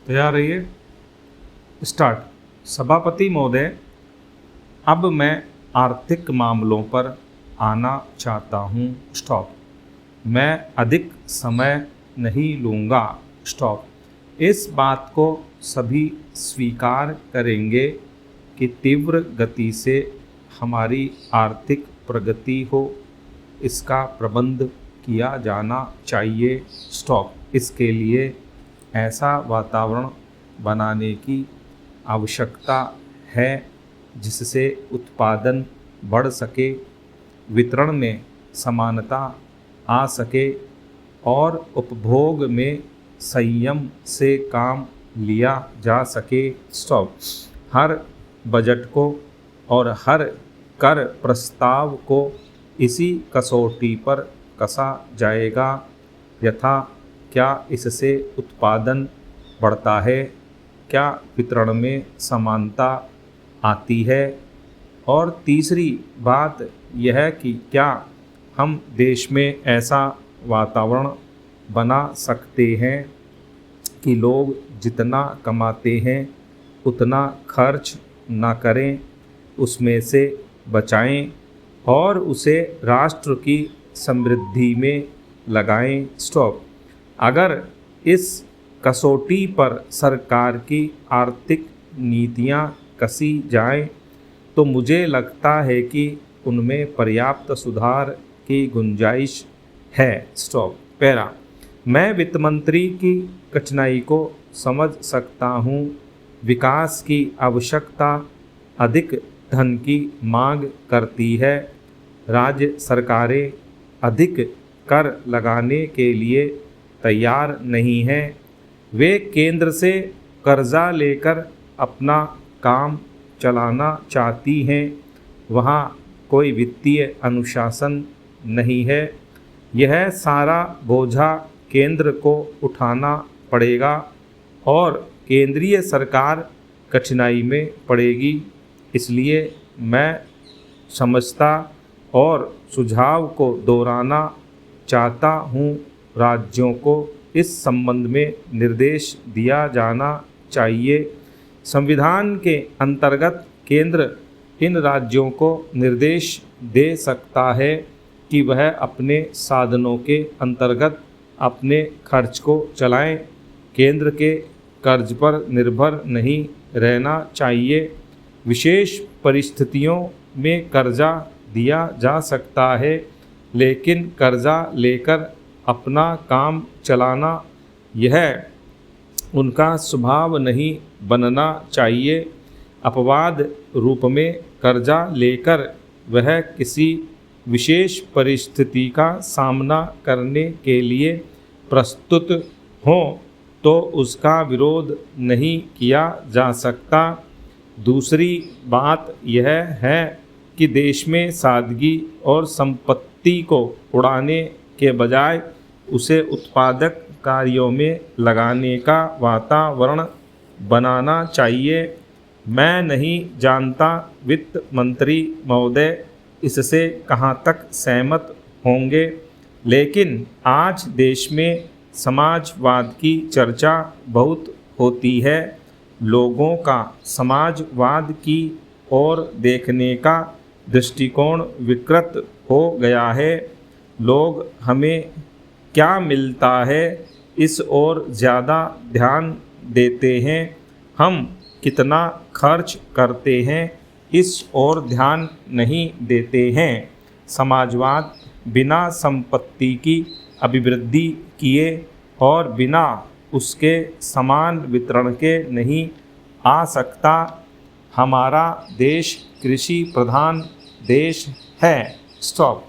तैयार रहिए। स्टार्ट। सभापति महोदय, अब मैं आर्थिक मामलों पर आना चाहता हूँ। स्टॉप। मैं अधिक समय नहीं लूँगा। स्टॉप। इस बात को सभी स्वीकार करेंगे कि तीव्र गति से हमारी आर्थिक प्रगति हो, इसका प्रबंध किया जाना चाहिए। स्टॉप। इसके लिए ऐसा वातावरण बनाने की आवश्यकता है जिससे उत्पादन बढ़ सके, वितरण में समानता आ सके और उपभोग में संयम से काम लिया जा सके। स्टॉप। हर बजट को और हर कर प्रस्ताव को इसी कसौटी पर कसा जाएगा। यथा क्या इससे उत्पादन बढ़ता है, क्या वितरण में समानता आती है, और तीसरी बात यह कि क्या हम देश में ऐसा वातावरण बना सकते हैं कि लोग जितना कमाते हैं उतना खर्च न करें, उसमें से बचाएं और उसे राष्ट्र की समृद्धि में लगाएं। स्टॉप। अगर इस कसौटी पर सरकार की आर्थिक नीतियां कसी जाएं तो मुझे लगता है कि उनमें पर्याप्त सुधार की गुंजाइश है। स्टॉप। पैरा। मैं वित्त मंत्री की कठिनाई को समझ सकता हूँ। विकास की आवश्यकता अधिक धन की मांग करती है। राज्य सरकारें अधिक कर लगाने के लिए तैयार नहीं हैं। वे केंद्र से कर्जा लेकर अपना काम चलाना चाहती हैं। वहाँ कोई वित्तीय अनुशासन नहीं है। यह सारा बोझा केंद्र को उठाना पड़ेगा और केंद्रीय सरकार कठिनाई में पड़ेगी। इसलिए मैं समझता और सुझाव को दोहराना चाहता हूँ। राज्यों को इस संबंध में निर्देश दिया जाना चाहिए। संविधान के अंतर्गत केंद्र इन राज्यों को निर्देश दे सकता है कि वह अपने साधनों के अंतर्गत अपने खर्च को चलाएं। केंद्र के कर्ज पर निर्भर नहीं रहना चाहिए। विशेष परिस्थितियों में कर्जा दिया जा सकता है, लेकिन कर्जा लेकर अपना काम चलाना यह उनका स्वभाव नहीं बनना चाहिए। अपवाद रूप में कर्जा लेकर वह किसी विशेष परिस्थिति का सामना करने के लिए प्रस्तुत हों तो उसका विरोध नहीं किया जा सकता। दूसरी बात यह है कि देश में सादगी और संपत्ति को उड़ाने के बजाय उसे उत्पादक कार्यों में लगाने का वातावरण बनाना चाहिए। मैं नहीं जानता वित्त मंत्री महोदय इससे कहाँ तक सहमत होंगे, लेकिन आज देश में समाजवाद की चर्चा बहुत होती है। लोगों का समाजवाद की ओर देखने का दृष्टिकोण विकृत हो गया है। लोग हमें क्या मिलता है इस ओर ज़्यादा ध्यान देते हैं, हम कितना खर्च करते हैं इस ओर ध्यान नहीं देते हैं। समाजवाद बिना संपत्ति की अभिवृद्धि किए और बिना उसके समान वितरण के नहीं आ सकता। हमारा देश कृषि प्रधान देश है। स्टॉप।